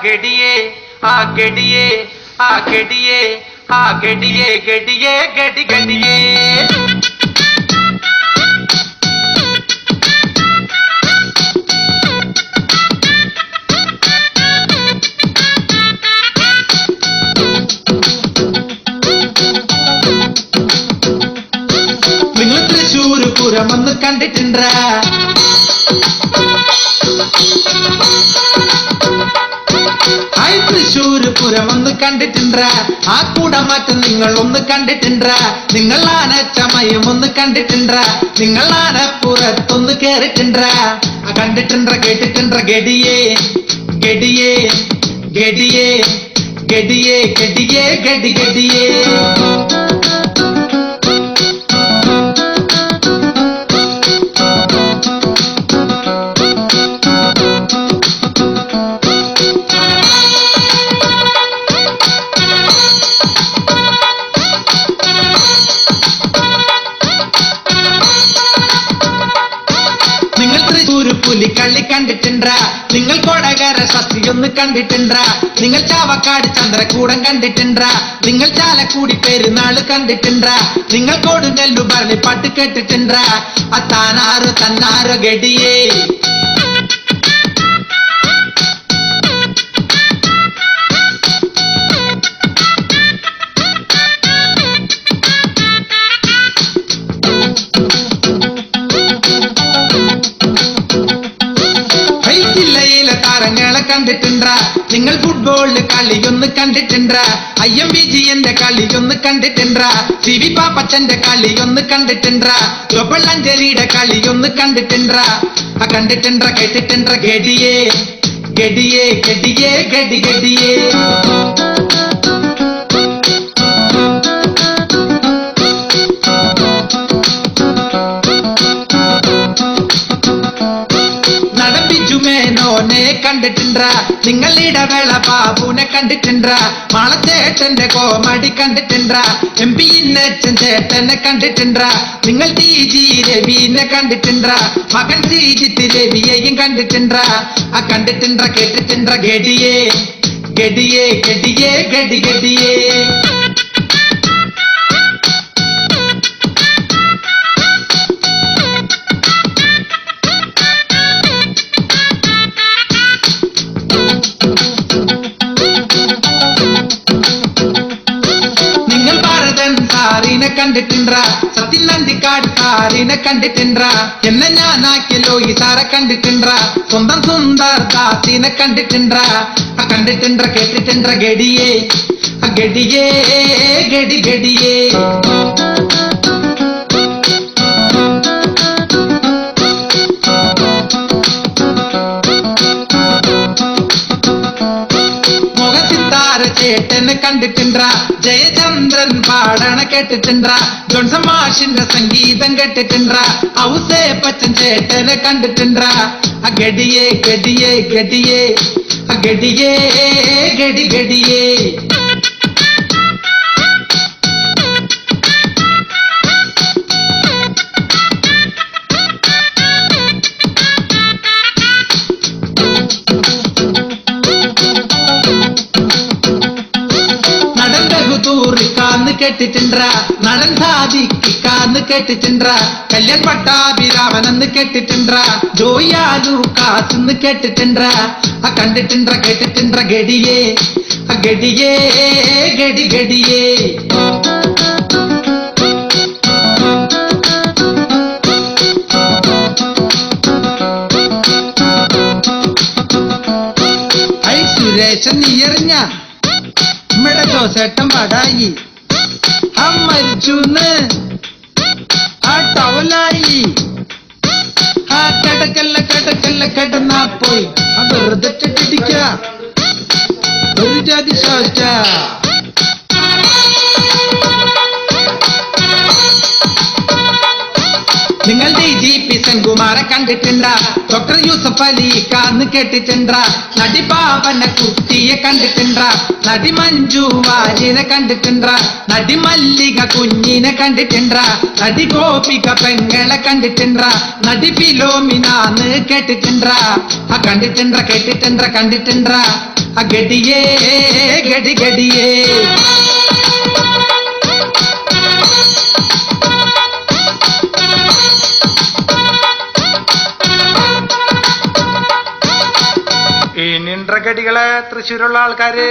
ഗഡിയേ ആ ഗഡിയേ ആ ഗഡിയേ ആ ഗഡിയേ ഗഡിയേ ഗഡി ഗഡിയേ നിങ്ങൾ തൃശ്ശൂർ പൂരം ഒന്ന് കണ്ടിട്ടുണ്ടാ തൃശ്ശൂര് പൂരം ഒന്ന് കണ്ടിട്ടുണ്ടാ ആ കൂടമാറ്റം നിങ്ങൾ ഒന്ന് കണ്ടിട്ടുണ്ടാ നിങ്ങൾ ആനച്ചമയം ഒന്ന് കണ്ടിട്ടുണ്ടാ നിങ്ങൾ ആനപ്പുറത്തൊന്ന് കേറിട്ടുണ്ടാ കണ്ടിട്ടുണ്ടാ കേട്ടിട്ടുണ്ടാ ഗഡിയേ ഗഡിയേ ഗഡിയേ ഗഡിയേ ഗഡിയേ ഗഡി ഗഡിയേ പുലിക്കള്ളി കണ്ടിട്ടുണ്ടാ നിങ്ങൾ കൊടകര സസ്തി ഒന്ന് കണ്ടിട്ടുണ്ടാ നിങ്ങൾ ചാവക്കാട് ചന്ദ്രകൂടം കണ്ടിട്ടുണ്ടാ നിങ്ങൾ ചാലക്കൂടി പെരുന്നാള് കണ്ടിട്ടുണ്ടാ നിങ്ങൾ കൊടുങ്ങല്ലു പറഞ്ഞ് പാട്ട് കേട്ടിട്ടുണ്ടാ അത്താനാരോ തന്നാരോ ഗഡിയേ താരങ്ങളെ കണ്ടിട്ടുണ്ടാ നിങ്ങൾ ഫുട്ബോളില് കളിയൊന്ന് കണ്ടിട്ടുണ്ടാ IMBGന്റെ കളിയൊന്ന് കണ്ടിട്ടുണ്ടാ CV പാപ്പച്ചന്റെ കളിയൊന്ന് കണ്ടിട്ടുണ്ടാ ഗോപളഞ്ജലിയുടെ കളിയൊന്ന് കണ്ടിട്ടുണ്ടാ കണ്ടിട്ടുണ്ടാ കേട്ടിട്ടുണ്ടാ ഗഡിയേ ഗഡിയേ ഗഡിയേ ഗഡി ഗഡിയേ കണ്ടിട്ടുണ്ടാ നിങ്ങൾ ഇടവേള ബാബുനെ കണ്ടിട്ടുണ്ടാ മാളച്ചേട്ടന്റെ കോമഡി കണ്ടിട്ടുണ്ടാ MP ഇന്നച്ചൻ ചേട്ടനെ കണ്ടിട്ടുണ്ടാ നിങ്ങൾ TG രവിനെ കണ്ടിട്ടുണ്ടാ മകൻ ശ്രീജിത്ത് രവിയെയും കണ്ടിട്ടുണ്ടാ കണ്ടിട്ടുണ്ടാ കേട്ടിട്ടുണ്ടാ ഗഡിയേ ഗഡിയേ ഗഡിയേ ഗഡി ഗഡിയേ കണ്ടിട്ടുണ്ടാ സത്യനന്ദിക്കാട് സാറിനെ കണ്ടിട്ടുണ്ടാ എന്നെ ഞാനാക്കിയല്ലോ ഈ സാറെ കണ്ടിട്ടുണ്ടാ സ്വന്തം സുന്ദർ ദാസിനെ കണ്ടിട്ടുണ്ടാ കണ്ടിട്ടുണ്ടാ കേട്ടിട്ടുണ്ടാ ഗഡിയേ ഗഡിയേ ഗഡി ഗഡിയേ ചേട്ടനെ കണ്ടിട്ടുണ്ടാ ജയചന്ദ്രൻ പാടണ കേട്ടിട്ടുണ്ടാ ജോൺസൺ മാഷിന്റെ സംഗീതം കേട്ടിട്ടുണ്ടാ ഔസേ പച്ചൻ ചേട്ടനെ കണ്ടിട്ടുണ്ടാ ഗഡിയേ ഗഡിയേ ഗഡിയേ ഗഡിയേ ഗഡി ഗഡിയേ കേട്ടിട്ടുണ്ടാ നടൻ സാദിഖിക്കാന്ന് കേട്ടിട്ടുണ്ടാ കല്യാൺ പട്ടാഭിരാമനെന്ന് കേട്ടിട്ടുണ്ടാ ജോയാലൂക്കാസ് കേട്ടിട്ടുണ്ടാ കണ്ടിട്ടുണ്ടാ കേട്ടിട്ടുണ്ടാ ഗഡിയേ ഗഡിയേ ഗഡി ഗഡിയേ സുരേഷൻ നീ എറിഞ്ഞ നമ്മുടെ ജോസേട്ടൻ പടായി മരിച്ചൂന്ന് ടവലായി കിടക്കല്ല കിടക്കല്ല കിടന്നാ പോയി വെറുതെ കെട്ടിടിക്ക ഒരു ജാതി ശോച നിങ്ങൾ DGP സെൻകുമാറെ കണ്ടിട്ടുണ്ടാ? ഡോക്ടർ യൂസഫ് അലി കാന്ന് കേട്ടിട്ടുണ്ടാ? നടി പാവന കുട്ടിയെ കണ്ടിട്ടുണ്ടാ? നടി മഞ്ജു വാര്യനെ കണ്ടിട്ടുണ്ടാ? നടി മല്ലിക കുഞ്ഞിനെ കണ്ടിട്ടുണ്ടാ? നടി ഗോപിക പെങ്ങളെ കണ്ടിട്ടുണ്ടാ? നടി ഫിലോമിനാന്ന് കേട്ടിട്ടുണ്ടാ? ആ കണ്ടിട്ടുണ്ടാ കേട്ടിട്ടുണ്ടാ കണ്ടിട്ടുണ്ടാ? ആ ഗഡിയേ ഗഡി ഗഡിയേ. ഈ നിன்றകടികളെ തൃശ്ശൂരുള്ള ആൾക്കാര്